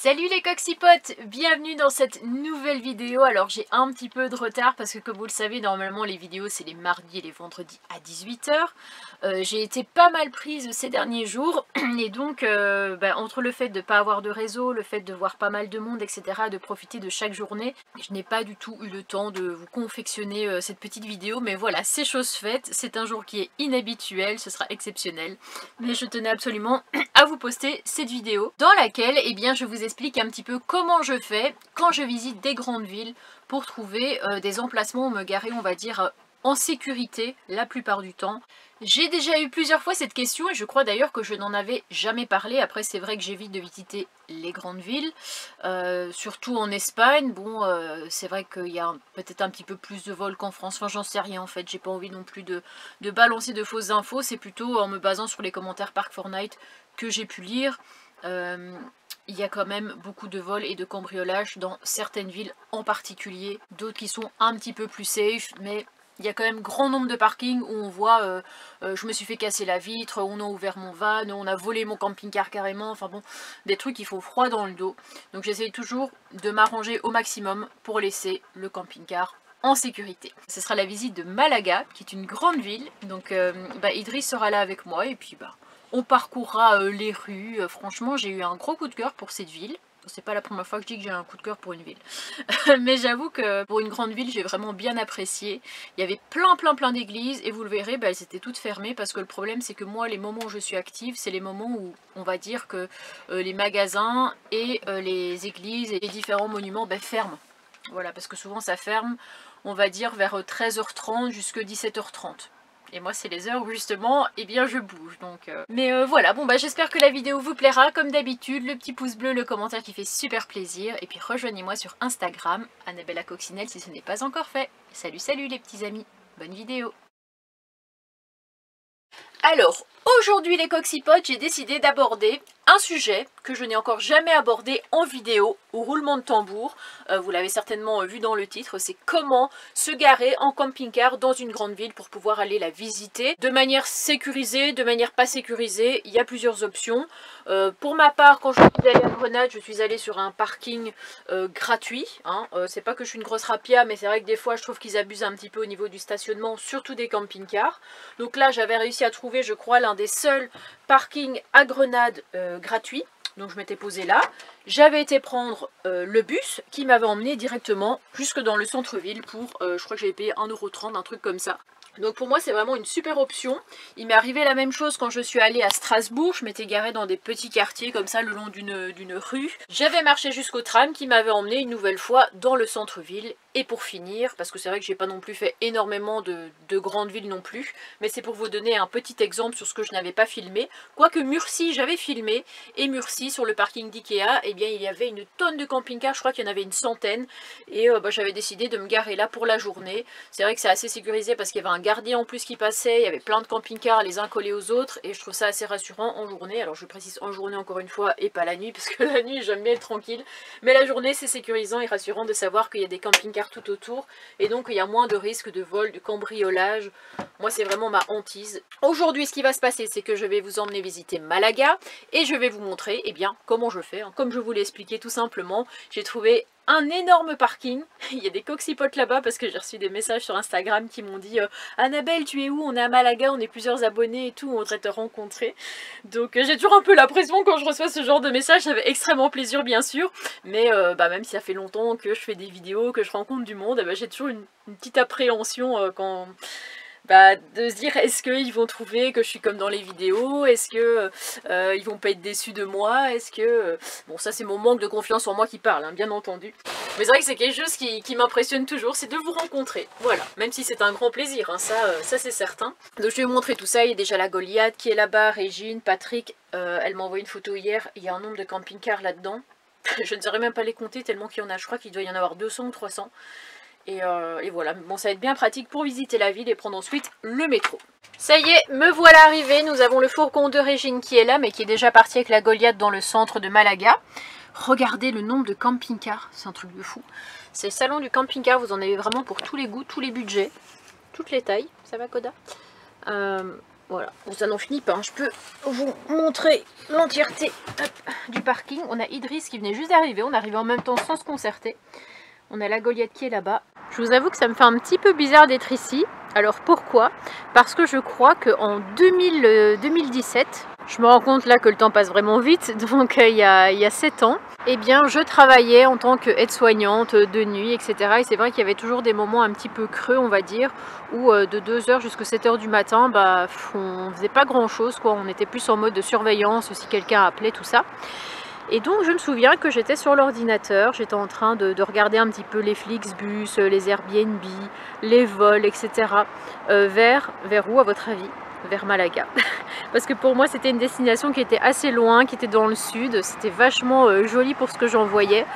Salut les coccypotes, bienvenue dans cette nouvelle vidéo. Alors j'ai un petit peu de retard parce que comme vous le savez, normalement les vidéos c'est les mardis et les vendredis à 18 h. J'ai été pas mal prise ces derniers jours et donc entre le fait de ne pas avoir de réseau, le fait de voir pas mal de monde, etc., de profiter de chaque journée, je n'ai pas du tout eu le temps de vous confectionner cette petite vidéo. Mais voilà, c'est chose faite, c'est un jour qui est inhabituel, ce sera exceptionnel. Mais je tenais absolument à vous poster cette vidéo dans laquelle je vous explique un petit peu comment je fais quand je visite des grandes villes pour trouver des emplacements où me garer, on va dire, en sécurité la plupart du temps. J'ai déjà eu plusieurs fois cette question et je crois d'ailleurs que je n'en avais jamais parlé. Après c'est vrai que j'évite de visiter les grandes villes, surtout en Espagne. Bon, c'est vrai qu'il y a peut-être un petit peu plus de vols qu'en France, enfin j'en sais rien en fait, j'ai pas envie non plus de balancer de fausses infos, c'est plutôt en me basant sur les commentaires Park4Night que j'ai pu lire. Il y a quand même beaucoup de vols et de cambriolages dans certaines villes en particulier, d'autres qui sont un petit peu plus safe, mais il y a quand même grand nombre de parkings où on voit je me suis fait casser la vitre, on a ouvert mon van, on a volé mon camping-car carrément, enfin bon, des trucs qui font froid dans le dos. Donc j'essaye toujours de m'arranger au maximum pour laisser le camping-car en sécurité. Ce sera la visite de Malaga, qui est une grande ville, donc Idriss sera là avec moi et puis on parcourra les rues. Franchement, j'ai eu un gros coup de cœur pour cette ville. C'est pas la première fois que je dis que j'ai un coup de cœur pour une ville. Mais j'avoue que pour une grande ville, j'ai vraiment bien apprécié. Il y avait plein d'églises et vous le verrez, elles étaient toutes fermées parce que le problème c'est que moi, les moments où je suis active, c'est les moments où on va dire que les magasins et les églises et les différents monuments ferment. Voilà, parce que souvent ça ferme, on va dire vers 13h30 jusqu'à 17h30. Et moi c'est les heures où justement je bouge donc voilà, j'espère que la vidéo vous plaira. Comme d'habitude, le petit pouce bleu, le commentaire qui fait super plaisir. Et puis rejoignez-moi sur Instagram, Annabella Coccinelle, si ce n'est pas encore fait. Salut les petits amis, bonne vidéo. Alors, aujourd'hui les coccypotes, j'ai décidé d'aborder un sujet que je n'ai encore jamais abordé en vidéo, au roulement de tambour. Vous l'avez certainement vu dans le titre, c'est comment se garer en camping-car dans une grande ville pour pouvoir aller la visiter de manière sécurisée, de manière pas sécurisée. Il y a plusieurs options. Pour ma part, quand je suis allée à Grenade, je suis allée sur un parking gratuit. C'est pas que je suis une grosse rapia, mais c'est vrai que des fois je trouve qu'ils abusent un petit peu au niveau du stationnement, surtout des camping-cars. Donc là j'avais réussi à trouver, je crois, l'un des seuls parkings à Grenade gratuit. Donc je m'étais posée là, j'avais été prendre le bus qui m'avait emmené directement jusque dans le centre-ville pour, je crois que j'avais payé 1,30 €, un truc comme ça. Donc pour moi c'est vraiment une super option. Il m'est arrivé la même chose quand je suis allée à Strasbourg. Je m'étais garée dans des petits quartiers comme ça le long d'une rue. J'avais marché jusqu'au tram qui m'avait emmené une nouvelle fois dans le centre-ville. Et pour finir, parce que c'est vrai que j'ai pas non plus fait énormément de grandes villes non plus, mais c'est pour vous donner un petit exemple sur ce que je n'avais pas filmé. Quoique Murcie j'avais filmé, et Murcie sur le parking d'Ikea, il y avait une tonne de camping-cars, je crois qu'il y en avait une centaine, et j'avais décidé de me garer là pour la journée. C'est vrai que c'est assez sécurisé parce qu'il y avait un gardien en plus qui passait, il y avait plein de camping-cars les uns collés aux autres, et je trouve ça assez rassurant en journée. Alors je précise en journée encore une fois, et pas la nuit, parce que la nuit j'aime bien être tranquille, mais la journée c'est sécurisant et rassurant de savoir qu'il y a des camping-cars tout autour et donc il y a moins de risques de vol, de cambriolage. Moi c'est vraiment ma hantise. Aujourd'hui ce qui va se passer c'est que je vais vous emmener visiter Malaga et je vais vous montrer comment je fais. Comme je vous l'ai expliqué tout simplement, j'ai trouvé un énorme parking. Il y a des coccypotes là-bas parce que j'ai reçu des messages sur Instagram qui m'ont dit Annabelle tu es où? On est à Malaga, on est plusieurs abonnés et tout, on voudrait te rencontrer. Donc j'ai toujours un peu la pression quand je reçois ce genre de messages, ça fait extrêmement plaisir bien sûr, mais même si ça fait longtemps que je fais des vidéos, que je rencontre du monde, j'ai toujours une petite appréhension quand... de se dire est-ce qu'ils vont trouver que je suis comme dans les vidéos, est-ce que ils vont pas être déçus de moi, est-ce que... Bon ça c'est mon manque de confiance en moi qui parle, bien entendu. Mais c'est vrai que c'est quelque chose qui m'impressionne toujours, c'est de vous rencontrer, voilà. Même si c'est un grand plaisir, ça c'est certain. Donc je vais vous montrer tout ça, il y a déjà la Goliath qui est là-bas, Régine, Patrick, elle m'a envoyé une photo hier, il y a un nombre de camping-cars là-dedans. Je ne saurais même pas les compter tellement qu'il y en a, je crois qu'il doit y en avoir 200 ou 300. Et voilà, bon ça va être bien pratique pour visiter la ville et prendre ensuite le métro. Ça y est, me voilà arrivée, nous avons le fourgon de Régine qui est là, mais qui est déjà parti avec la Goliath dans le centre de Malaga. Regardez le nombre de camping-cars, c'est un truc de fou. C'est le salon du camping-car, vous en avez vraiment pour tous les goûts, tous les budgets, toutes les tailles, ça va Koda Voilà, ça n'en finit pas, hein. Je peux vous montrer l'entièreté du parking. On a Idriss qui venait juste d'arriver, on arrivait en même temps sans se concerter. On a la Goliath qui est là-bas. Je vous avoue que ça me fait un petit peu bizarre d'être ici. Alors pourquoi? Parce que je crois qu'en 2017, je me rends compte là que le temps passe vraiment vite, donc il y a 7 ans, eh bien je travaillais en tant qu'aide-soignante de nuit, etc. Et c'est vrai qu'il y avait toujours des moments un petit peu creux, on va dire, où de 2h jusqu'à 7h du matin, bah, on faisait pas grand-chose, quoi. On était plus en mode de surveillance, si quelqu'un appelait, tout ça. Et donc je me souviens que j'étais sur l'ordinateur, j'étais en train de regarder un petit peu les Flixbus, les Airbnb, les vols, etc. Vers où à votre avis? Vers Malaga. Parce que pour moi c'était une destination qui était assez loin, qui était dans le sud, c'était vachement joli pour ce que j'en voyais.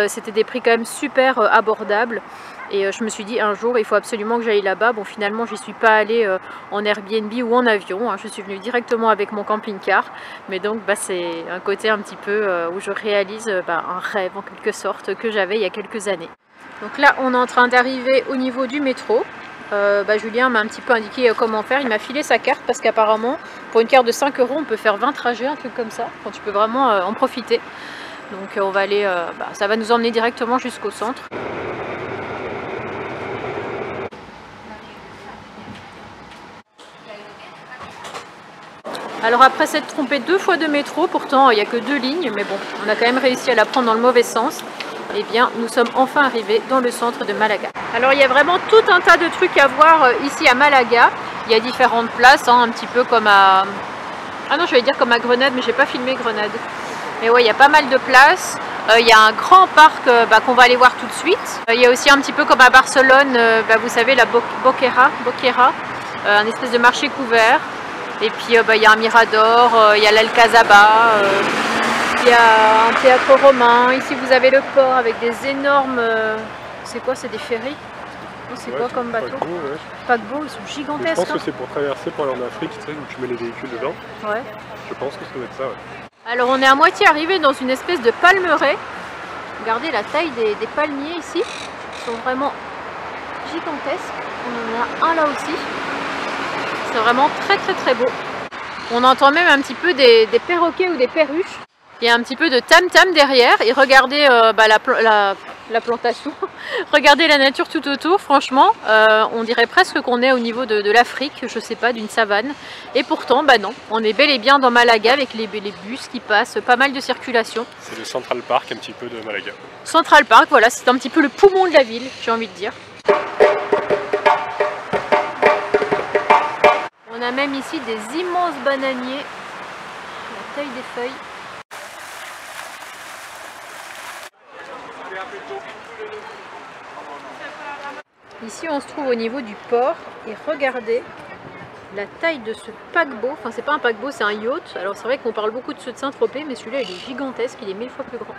C'était des prix quand même super abordables. Et je me suis dit un jour il faut absolument que j'aille là-bas. Bon finalement j'y suis pas allée en Airbnb ou en avion, hein. Je suis venue directement avec mon camping-car. Mais donc bah, c'est un côté un petit peu où je réalise un rêve en quelque sorte que j'avais il y a quelques années. Donc là on est en train d'arriver au niveau du métro. Julien m'a un petit peu indiqué comment faire, il m'a filé sa carte parce qu'apparemment pour une carte de 5 € on peut faire 20 trajets, un truc comme ça, quand tu peux vraiment en profiter. Donc on va aller, ça va nous emmener directement jusqu'au centre. Alors après s'être trompé 2 fois de métro, pourtant il n'y a que 2 lignes, mais bon, on a quand même réussi à la prendre dans le mauvais sens. Eh bien, nous sommes enfin arrivés dans le centre de Malaga. Alors il y a vraiment tout un tas de trucs à voir ici à Malaga. Il y a différentes places, hein, un petit peu comme à... Ah non, je vais dire comme à Grenade, mais j'ai pas filmé Grenade. Mais ouais, il y a pas mal de places. Il y a un grand parc qu'on va aller voir tout de suite. Il y a aussi un petit peu comme à Barcelone, vous savez, la Boquera, un espèce de marché couvert. Et puis il y a un mirador, il y a l'Alcazaba, il y a un théâtre romain. Ici vous avez le port avec des énormes... c'est quoi? C'est des ferries? C'est quoi comme bateau? Paquebot, ils sont gigantesques. Je pense que c'est pour traverser pour aller en Afrique, tu sais, où tu mets les véhicules dedans. Ouais. Je pense que ça doit être ça, ouais. Alors on est à moitié arrivé dans une espèce de palmeraie. Regardez la taille des palmiers ici. Ils sont vraiment gigantesques. On en a un là aussi. C'est vraiment très très très beau. On entend même un petit peu des perroquets ou des perruches. Il y a un petit peu de tam-tam derrière. Et regardez la plantation. Regardez la nature tout autour. Franchement, on dirait presque qu'on est au niveau de l'Afrique, je sais pas, d'une savane. Et pourtant, bah non, on est bel et bien dans Malaga avec les bus qui passent, pas mal de circulation. C'est le Central Park un petit peu de Malaga. Central Park, voilà, c'est un petit peu le poumon de la ville, j'ai envie de dire. On a même ici des immenses bananiers, la taille des feuilles. Ici on se trouve au niveau du port et regardez la taille de ce paquebot. Enfin c'est pas un paquebot, c'est un yacht. Alors c'est vrai qu'on parle beaucoup de ceux de Saint-Tropez, mais celui-là il est gigantesque, il est 1000 fois plus grand.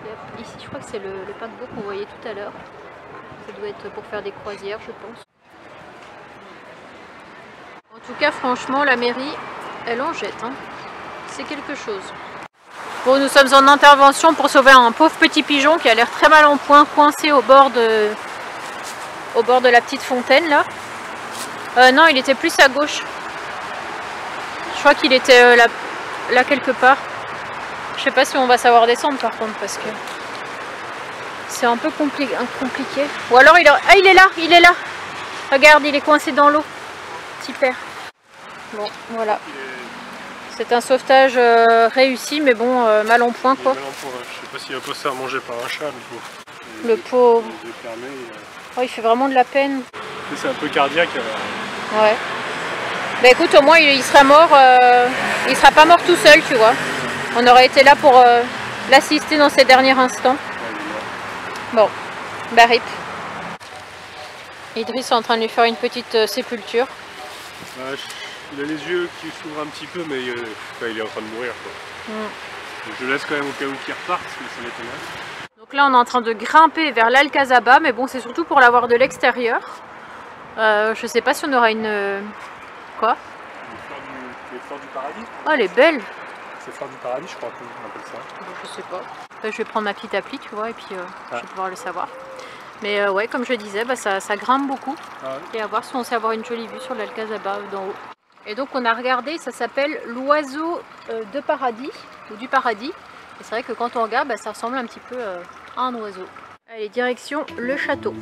Et ici je crois que c'est le paquebot qu'on voyait tout à l'heure. Ça doit être pour faire des croisières je pense. En tout cas, franchement, la mairie, elle en jette. Hein. C'est quelque chose. Bon, nous sommes en intervention pour sauver un pauvre petit pigeon qui a l'air très mal en point, coincé au bord de la petite fontaine, là. Non, il était plus à gauche. Je crois qu'il était là quelque part. Je sais pas si on va savoir descendre, par contre, parce que c'est un peu compliqué. Ou alors, il est là. Regarde, il est coincé dans l'eau. Super. Bon, voilà. C'est un sauvetage réussi, mais bon, mal en point, quoi. Mal en point, je sais pas s'il va pas se faire manger par un chat, le pauvre. Le pauvre. Oh, il fait vraiment de la peine. C'est un peu cardiaque. Ouais. Bah écoute, au moins il sera mort, il sera pas mort tout seul, tu vois. On aurait été là pour l'assister dans ses derniers instants. Bon, bah rip. Idriss est en train de lui faire une petite sépulture. Il a les yeux qui s'ouvrent un petit peu, mais il est en train de mourir, quoi. Je le laisse quand même au cas où qu'il reparte, parce que ça m'étonnerait. Donc là on est en train de grimper vers l'Alcazaba, mais bon c'est surtout pour la voir de l'extérieur. Je sais pas si on aura une... Quoi? Les fleurs du paradis. Oh elle est belle. C'est fleurs du paradis je crois qu'on appelle ça. Je sais pas. Je vais prendre ma petite appli tu vois et puis je vais pouvoir le savoir. Mais ouais comme je disais ça grimpe beaucoup. Et à voir si on sait avoir une jolie vue sur l'Alcazaba d'en haut. Et donc on a regardé, ça s'appelle l'oiseau de paradis, ou du paradis. Et c'est vrai que quand on regarde, ça ressemble un petit peu à un oiseau. Allez, direction le château.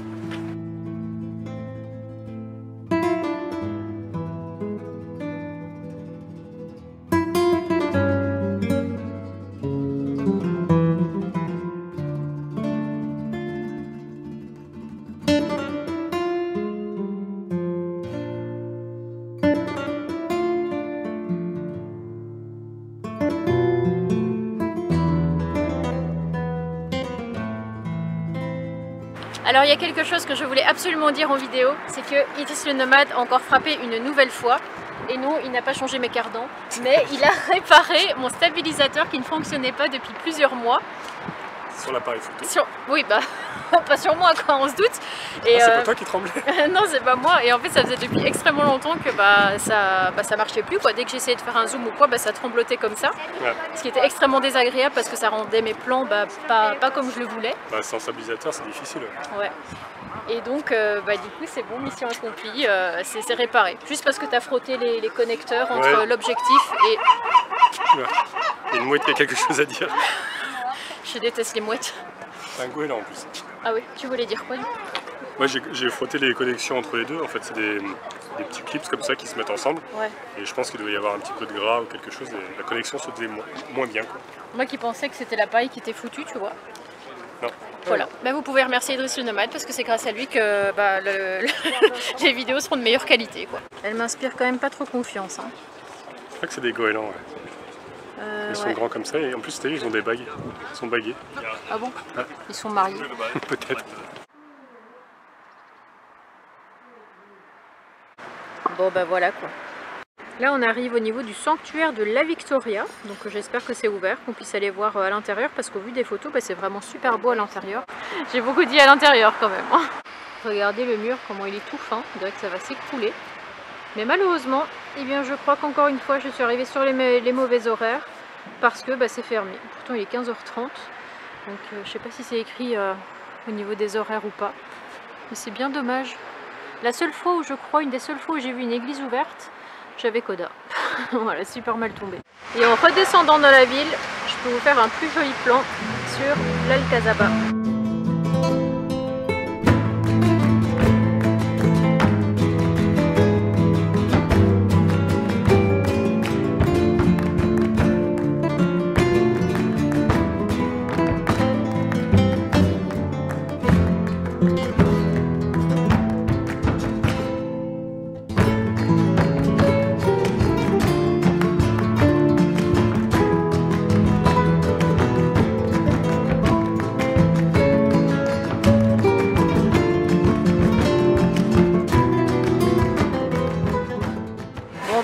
Alors il y a quelque chose que je voulais absolument dire en vidéo, c'est que Idriss le nomade a encore frappé une nouvelle fois. Et non, il n'a pas changé mes cardans, mais il a réparé mon stabilisateur qui ne fonctionnait pas depuis plusieurs mois. Sur l'appareil photo. Oui, bah, pas sur moi quoi, on se doute. Et c'est pas toi qui tremblais. Non, c'est pas moi. Et en fait, ça faisait depuis extrêmement longtemps que ça marchait plus quoi. Dès que j'essayais de faire un zoom ou quoi, ça tremblotait comme ça. Ouais. Ce qui était extrêmement désagréable parce que ça rendait mes plans pas comme je le voulais. Sans stabilisateur, c'est difficile. Ouais. Et donc, du coup, c'est bon, mission accomplie, c'est réparé. Juste parce que tu as frotté les connecteurs entre l'objectif et... Ouais. Et une mouette qui a quelque chose à dire. Je déteste les mouettes. C'est un goéland en plus. Ah oui, tu voulais dire quoi? Moi j'ai frotté les connexions entre les deux, en fait c'est des petits clips comme ça qui se mettent ensemble. Ouais. Et je pense qu'il devait y avoir un petit peu de gras ou quelque chose et la connexion se faisait moins bien quoi. Moi qui pensais que c'était l'appareil qui était foutu, tu vois. Non. Voilà, vous pouvez remercier Idriss le nomade parce que c'est grâce à lui que les vidéos seront de meilleure qualité quoi. Elle m'inspire quand même pas trop confiance. Hein. Je crois que c'est des goélands, ouais. Ils sont grands comme ça et en plus ils ont des bagues, ils sont bagués. Ah bon? Ouais. Ils sont mariés. Peut-être. Bon voilà quoi. Là on arrive au niveau du sanctuaire de la Victoria, donc j'espère que c'est ouvert, qu'on puisse aller voir à l'intérieur parce qu'au vu des photos c'est vraiment super beau à l'intérieur. J'ai beaucoup dit à l'intérieur quand même. Regardez le mur, comment il est tout fin, on dirait que ça va s'écrouler. Mais malheureusement, je crois qu'encore une fois je suis arrivée sur les mauvais horaires parce que c'est fermé. Pourtant il est 15h30, donc je sais pas si c'est écrit au niveau des horaires ou pas. Mais c'est bien dommage. La seule fois où une des seules fois où j'ai vu une église ouverte, j'avais Coda. Voilà, super mal tombé. Et en redescendant dans la ville, je peux vous faire un plus joli plan sur l'Alcazaba.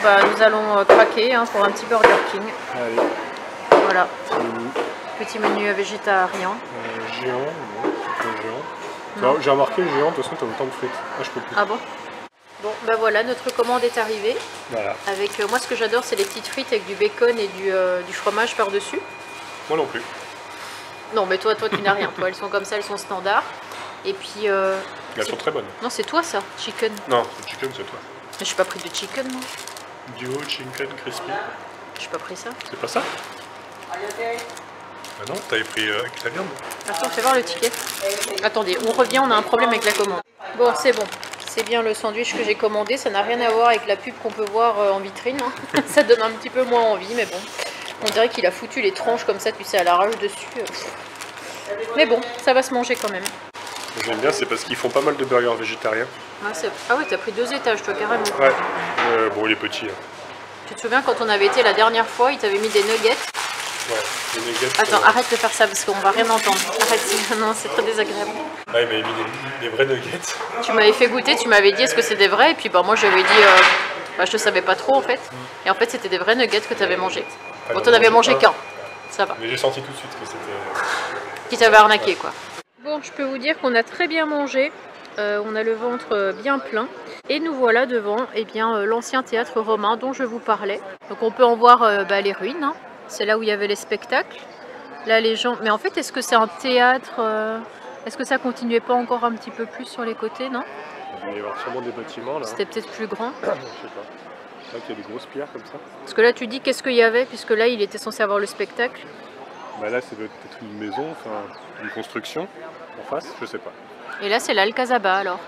Nous allons craquer pour un petit Burger King. Allez. Voilà. Petit menu végétarien. Géant, géant. J'ai remarqué géant, de toute façon, t'as autant de frites. Ah, je peux plus. Ah bon? Bon, voilà, notre commande est arrivée. Voilà. Avec moi, ce que j'adore, c'est les petites frites avec du bacon et du fromage par-dessus. Moi non plus. Non, mais toi, tu n'as rien. Toi, elles sont comme ça, elles sont standards. Et puis. Elles sont très bonnes. Non, c'est toi ça, chicken. Non, le chicken, c'est toi. Mais je suis pas pris de chicken, moi. Duo chicken crispy. Je suis pas pris ça. C'est pas ça? Ah non, t'avais pris avec la viande. Attends, fais voir le ticket. Attendez, on revient, on a un problème avec la commande. Bon, c'est bon. C'est bien le sandwich que j'ai commandé. Ça n'a rien à voir avec la pub qu'on peut voir en vitrine. Hein. Ça donne un petit peu moins envie, mais bon. On dirait qu'il a foutu les tranches comme ça, tu sais, à l'arrache dessus. Mais bon, ça va se manger quand même. J'aime bien, c'est parce qu'ils font pas mal de burgers végétariens. Ah ouais, t'as pris 2 étages, toi, carrément. Ouais, bon, il est petit. Hein. Tu te souviens quand on avait été la dernière fois, il t'avait mis des nuggets? Ouais, des nuggets. Attends, arrête de faire ça parce qu'on va rien entendre. Arrête, non, c'est très désagréable. Ah, il m'avait mis des vrais nuggets. Tu m'avais fait goûter, tu m'avais dit est-ce que c'est des vrais? Et puis moi j'avais dit, je ne savais pas trop en fait. Et en fait c'était des vrais nuggets que tu avais mangé. Bon, t'en avais mangé qu'un, ça va. Mais j'ai senti tout de suite que c'était... Qui t'avait arnaqué quoi. Bon, je peux vous dire qu'on a très bien mangé. On a le ventre bien plein. Et nous voilà devant l'ancien théâtre romain dont je vous parlais. Donc on peut en voir les ruines. Hein. C'est là où il y avait les spectacles. Là les gens... Mais en fait, est-ce que c'est un théâtre Est-ce que ça continuait pas encore un petit peu plus sur les côtés, non? Il va y avoir sûrement des bâtiments là. C'était peut-être plus grand. Je sais pas. C'est vrai qu'il y a des grosses pierres comme ça. Parce que là tu dis qu'est-ce qu'il y avait, puisque là il était censé avoir le spectacle. Bah là c'est peut-être une maison, enfin une construction en face, je sais pas. Et là c'est l'Alcazaba alors,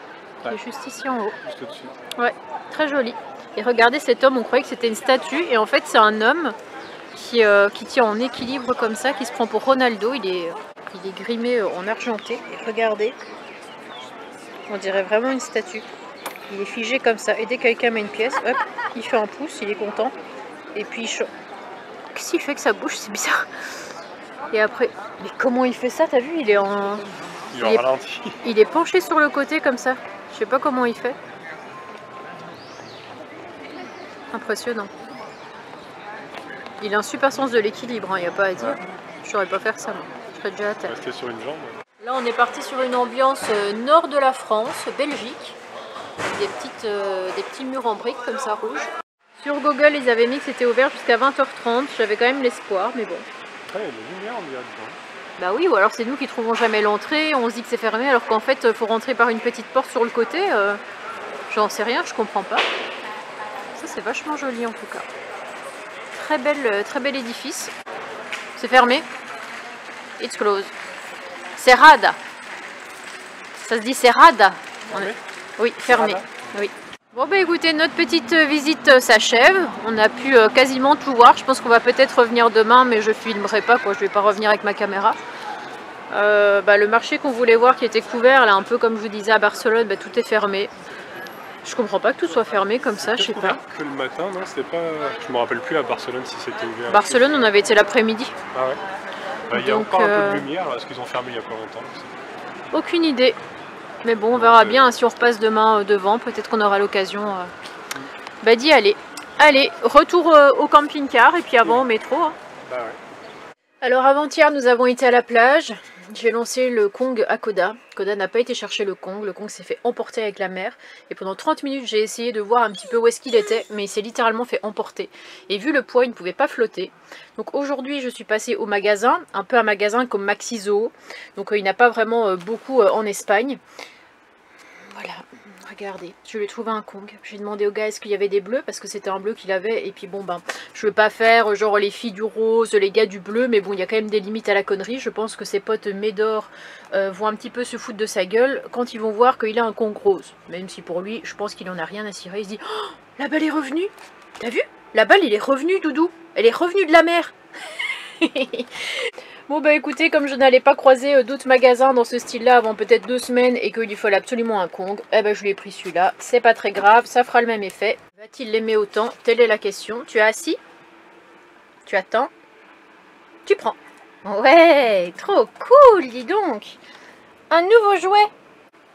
qui Ouais. est juste ici en haut. Juste au-dessus. Ouais, très joli. Et regardez cet homme, on croyait que c'était une statue, et en fait c'est un homme qui tient en équilibre comme ça, qui se prend pour Ronaldo. Il est grimé en argenté. Et regardez, on dirait vraiment une statue. Il est figé comme ça. Et dès que quelqu'un met une pièce, hop, il fait un pouce, il est content. Et puis qu'est-ce qu'il fait que sa bouche, c'est bizarre. Et après, mais comment il fait ça, t'as vu, il est en... ralenti. Il est penché sur le côté comme ça. Je sais pas comment il fait. Impressionnant. Il a un super sens de l'équilibre, il n'y a pas à dire. Ouais. Je saurais pas faire ça, moi. Je serais déjà à terre. Rester sur une jambe. Là, on est parti sur une ambiance nord de la France, Belgique. Des petits murs en briques comme ça, rouges. Sur Google, ils avaient mis que c'était ouvert jusqu'à 20h30. J'avais quand même l'espoir, mais bon. Ouais, il y a des lumières, on dirait. Bah oui, ou alors c'est nous qui trouvons jamais l'entrée. On se dit que c'est fermé, alors qu'en fait, il faut rentrer par une petite porte sur le côté. J'en sais rien, je comprends pas. Ça, c'est vachement joli en tout cas. Très bel édifice. C'est fermé. It's closed. Cerrada. Ça se dit Cerrada. Oui, fermé. Oui. Bon bah écoutez, notre petite visite s'achève. On a pu quasiment tout voir. Je pense qu'on va peut-être revenir demain, mais je filmerai pas quoi. Je vais pas revenir avec ma caméra. Le marché qu'on voulait voir qui était couvert, là un peu comme je vous disais à Barcelone, bah, tout est fermé. Je comprends pas que tout soit fermé comme ça, je sais pas. Que le matin, non, c'était pas. Je me rappelle plus à Barcelone si c'était ouvert. Barcelone, on avait été l'après-midi. Ah ouais. Bah, il y a encore un peu de lumière. Est-ce qu'ils ont fermé il y a pas longtemps? Aucune idée. Mais bon, on verra bien si on repasse demain devant. Peut-être qu'on aura l'occasion d'y aller. Allez, retour au camping-car et puis avant au métro. Hein. Bah ouais. Alors avant-hier, nous avons été à la plage. J'ai lancé le Kong à Koda. Koda n'a pas été chercher le Kong. Le Kong s'est fait emporter avec la mer. Et pendant 30 minutes, j'ai essayé de voir un petit peu où est-ce qu'il était. Mais il s'est littéralement fait emporter. Et vu le poids, il ne pouvait pas flotter. Donc aujourd'hui, je suis passée au magasin. Un peu un magasin comme Maxi Zoo. Donc il n'y en a pas vraiment beaucoup en Espagne. Voilà. Regardez, je lui ai trouvé un Kong. J'ai demandé au gars est-ce qu'il y avait des bleus parce que c'était un bleu qu'il avait. Et puis bon ben, je veux pas faire genre les filles du rose, les gars du bleu. Mais bon, il y a quand même des limites à la connerie. Je pense que ses potes Médor vont un petit peu se foutre de sa gueule quand ils vont voir qu'il a un Kong rose. Même si pour lui, je pense qu'il en a rien à cirer. Il se dit oh, la balle est revenue. T'as vu? La balle, elle est revenue, Doudou. Elle est revenue de la mer. Bon bah écoutez, comme je n'allais pas croiser d'autres magasins dans ce style-là avant peut-être 2 semaines et qu'il lui fallait absolument un Kong, eh ben je lui ai pris celui-là. C'est pas très grave, ça fera le même effet. Va-t-il l'aimer autant? Telle est la question. Tu es assis? Tu attends? Tu prends. Ouais, trop cool, dis donc. Un nouveau jouet.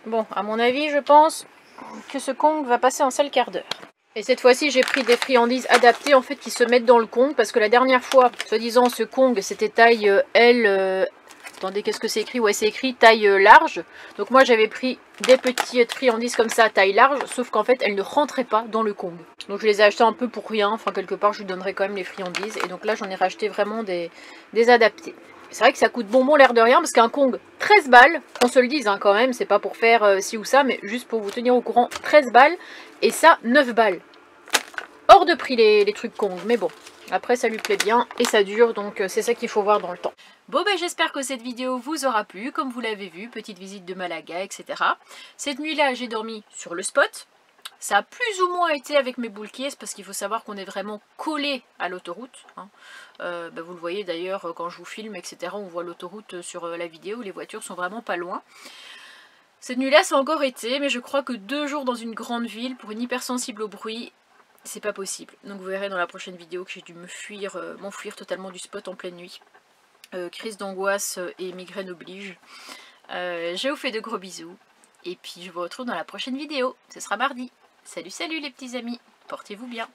Bon, à mon avis, je pense que ce Kong va passer un sale quart d'heure. Et cette fois-ci, j'ai pris des friandises adaptées en fait qui se mettent dans le Kong parce que la dernière fois, soi-disant, ce Kong c'était taille L. Attendez, qu'est-ce que c'est écrit? Ouais, c'est écrit taille large. Donc moi, j'avais pris des petites friandises comme ça, taille large, sauf qu'en fait, elles ne rentraient pas dans le Kong. Donc je les ai achetées un peu pour rien. Enfin, quelque part, je lui donnerai quand même les friandises. Et donc là, j'en ai racheté vraiment des adaptés. C'est vrai que ça coûte bonbon l'air de rien parce qu'un Kong 13 balles, on se le dise hein, quand même, c'est pas pour faire ci ou ça, mais juste pour vous tenir au courant, 13 balles et ça 9 balles. Hors de prix les trucs Kong, mais bon, après ça lui plaît bien et ça dure, donc c'est ça qu'il faut voir dans le temps. Bon ben j'espère que cette vidéo vous aura plu, comme vous l'avez vu, petite visite de Malaga, etc. Cette nuit-là j'ai dormi sur le spot. Ça a plus ou moins été avec mes boules caisses parce qu'il faut savoir qu'on est vraiment collé à l'autoroute. Hein. Vous le voyez d'ailleurs quand je vous filme, etc. On voit l'autoroute sur la vidéo, les voitures sont vraiment pas loin. Cette nuit-là, ça a encore été, mais je crois que 2 jours dans une grande ville pour une hypersensible au bruit, c'est pas possible. Donc vous verrez dans la prochaine vidéo que j'ai dû m'enfuir totalement du spot en pleine nuit. Crise d'angoisse et migraine oblige. Je vous fais de gros bisous. Et puis je vous retrouve dans la prochaine vidéo. Ce sera mardi. Salut salut les petits amis. Portez-vous bien.